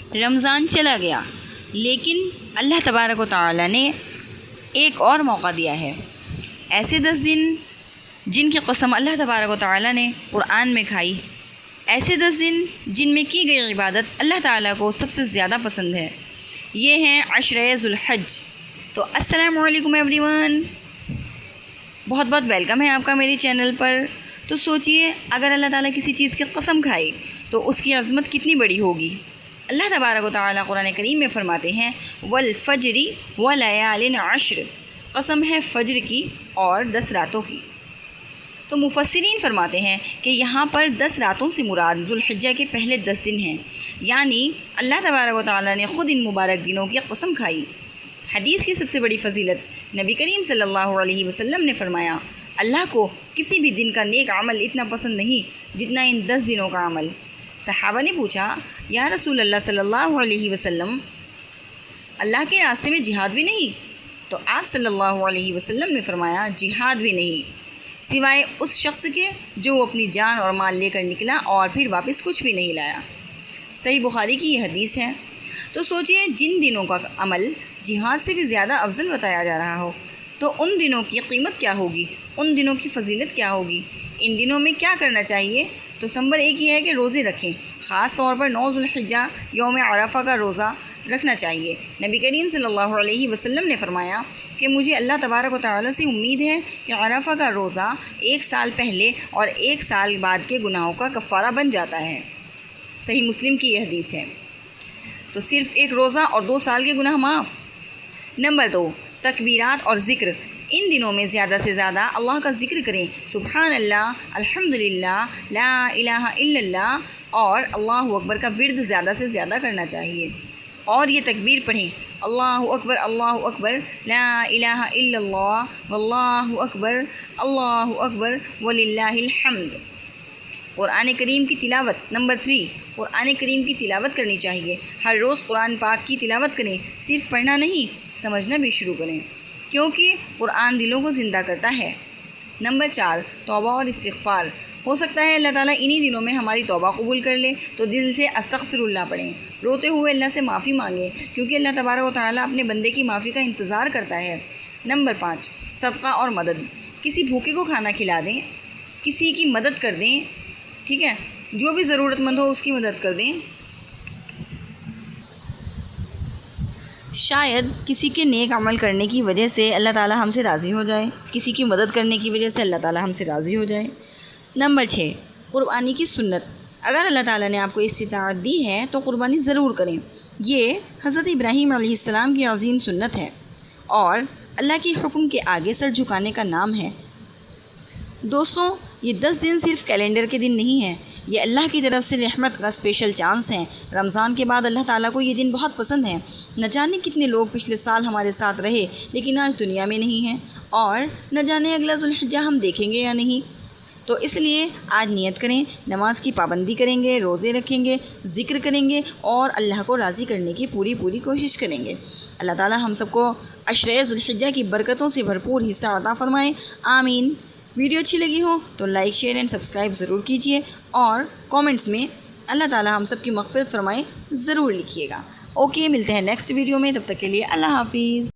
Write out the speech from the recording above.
रमज़ान चला गया, लेकिन अल्लाह तबारक व तआला ने एक और मौका दिया है। ऐसे 10 दिन जिनकी कसम अल्लाह तबारक व तआला ने कुरान में खाई, ऐसे 10 दिन जिनमें की गई इबादत अल्लाह ताला को सबसे ज़्यादा पसंद है। ये हैं अशरे ज़ुल्हज्ज। तो अस्सलामु अलैकुम एवरीवन, बहुत बहुत वेलकम है आपका मेरे चैनल पर। तो सोचिए, अगर अल्लाह ताला किसी चीज़ की कसम खाए तो उसकी अज़मत कितनी बड़ी होगी। अल्लाह तबारक व तआला कुरान करीम में फ़रमाते हैं, वल फ़ज्रि व लयालिन अश्र, कसम है फ़ज्र की और 10 रातों की। तो मुफस्सिरीन फ़रमाते हैं कि यहाँ पर 10 रातों से मुराद ज़ुल्हिज्जा के पहले 10 दिन हैं, यानी अल्लाह तबारक व तआला ने ख़ुद इन मुबारक दिनों की कसम खाई। हदीस की सबसे बड़ी फ़जीलत, नबी करीम सल्लल्लाहु अलैहि वसल्लम ने फ़रमाया, अल्लाह को किसी भी दिन का नेक अमल इतना पसंद नहीं जितना इन 10 दिनों का अमल। सहाबा ने पूछा, या रसूल अल्लाह सल्लल्लाहु अलैहि वसल्लम, अल्लाह के रास्ते में जिहाद भी नहीं? तो आप सल्लल्लाहु अलैहि वसल्लम ने फ़रमाया, जिहाद भी नहीं, सिवाय उस शख्स के जो अपनी जान और माल लेकर निकला और फिर वापस कुछ भी नहीं लाया। सही बुखारी की ये हदीस है। तो सोचिए, जिन दिनों का अमल जिहाद से भी ज़्यादा अफजल बताया जा रहा हो, तो उन दिनों की कीमत क्या होगी, उन दिनों की फजीलत क्या होगी। इन दिनों में क्या करना चाहिए? तो नंबर 1 ये है कि रोज़े रखें। ख़ास तौर पर 9 ज़ुल्हिज्जा यौम अरफा का रोज़ा रखना चाहिए। नबी करीम सल्लल्लाहु अलैहि वसल्लम ने फ़रमाया कि मुझे अल्लाह तबारक व तआला से उम्मीद है कि अरफा का रोज़ा 1 साल पहले और 1 साल बाद के गुनाहों का कफ़ारा बन जाता है। सही मुस्लिम की यह हदीस है। तो सिर्फ़ एक रोज़ा और 2 साल के गुनाह माफ़। नंबर 2, तकबीरात और ज़िक्र। इन दिनों में ज़्यादा से ज़्यादा अल्लाह का ज़िक्र करें। सुबहान अल्लाह, अल्हम्दुलिल्लाह, ला इलाहा इल्लल्लाह और अल्लाहु अकबर का विर्द ज़्यादा से ज़्यादा करना चाहिए। और ये तकबीर पढ़ें, अल्लाहु अकबर, ला इलाहा इल्लल्लाह, वल्लाहु अकबर वलिल्लाहिल हम्द। कुरान करीम की तिलावत। नंबर 3, कुरान करीम की तिलावत करनी चाहिए। हर रोज़ कुरान पाक की तिलावत करें, सिर्फ पढ़ना नहीं, समझना भी शुरू करें, क्योंकि कुरान दिलों को ज़िंदा करता है। नंबर 4, तौबा और इस्तिग़फ़ार। हो सकता है अल्लाह ताला इन्हीं दिनों में हमारी तौबा कबूल कर ले, तो दिल से अस्तग़फ़िरुल्लाह पढ़ें, रोते हुए अल्लाह से माफ़ी मांगें, क्योंकि अल्लाह तबारक व तआला अपने बंदे की माफ़ी का इंतज़ार करता है। नंबर 5, सदका और मदद। किसी भूखे को खाना खिला दें, किसी की मदद कर दें, ठीक है, जो भी ज़रूरतमंद हो उसकी मदद कर दें। शायद किसी के नेक अमल करने की वजह से अल्लाह ताला हमसे राज़ी हो जाए, किसी की मदद करने की वजह से अल्लाह ताला हमसे राज़ी हो जाए। नंबर 6, कुर्बानी की सुन्नत। अगर अल्लाह ताला ने आपको इस्तिताअत दी है तो कुर्बानी ज़रूर करें। ये हज़रत इब्राहीम अलैहिस्सलाम की अज़ीम सुन्नत है और अल्लाह के हुक्म के आगे सर झुकाने का नाम है। दोस्तों, ये 10 दिन सिर्फ़ कैलेंडर के दिन नहीं हैं, ये अल्लाह की तरफ से रहमत का स्पेशल चांस हैं। रमज़ान के बाद अल्लाह ताला को ये दिन बहुत पसंद है। न जाने कितने लोग पिछले साल हमारे साथ रहे लेकिन आज दुनिया में नहीं हैं, और न जाने अगला ज़ुल्हिज्जा हम देखेंगे या नहीं। तो इसलिए आज नियत करें, नमाज की पाबंदी करेंगे, रोज़े रखेंगे, ज़िक्र करेंगे और अल्लाह को राज़ी करने की पूरी कोशिश करेंगे। अल्लाह ताला हम सबको अशरे ज़ुल्हिज्जा की बरकतों से भरपूर हिस्सा अता फ़रमाएँ, आमीन। वीडियो अच्छी लगी हो तो लाइक, शेयर एंड सब्सक्राइब ज़रूर कीजिए और कमेंट्स में अल्लाह ताला हम सब की मग़फ़िरत फ़रमाए ज़रूर लिखिएगा। ओके, मिलते हैं नेक्स्ट वीडियो में, तब तक के लिए अल्लाह हाफ़िज़।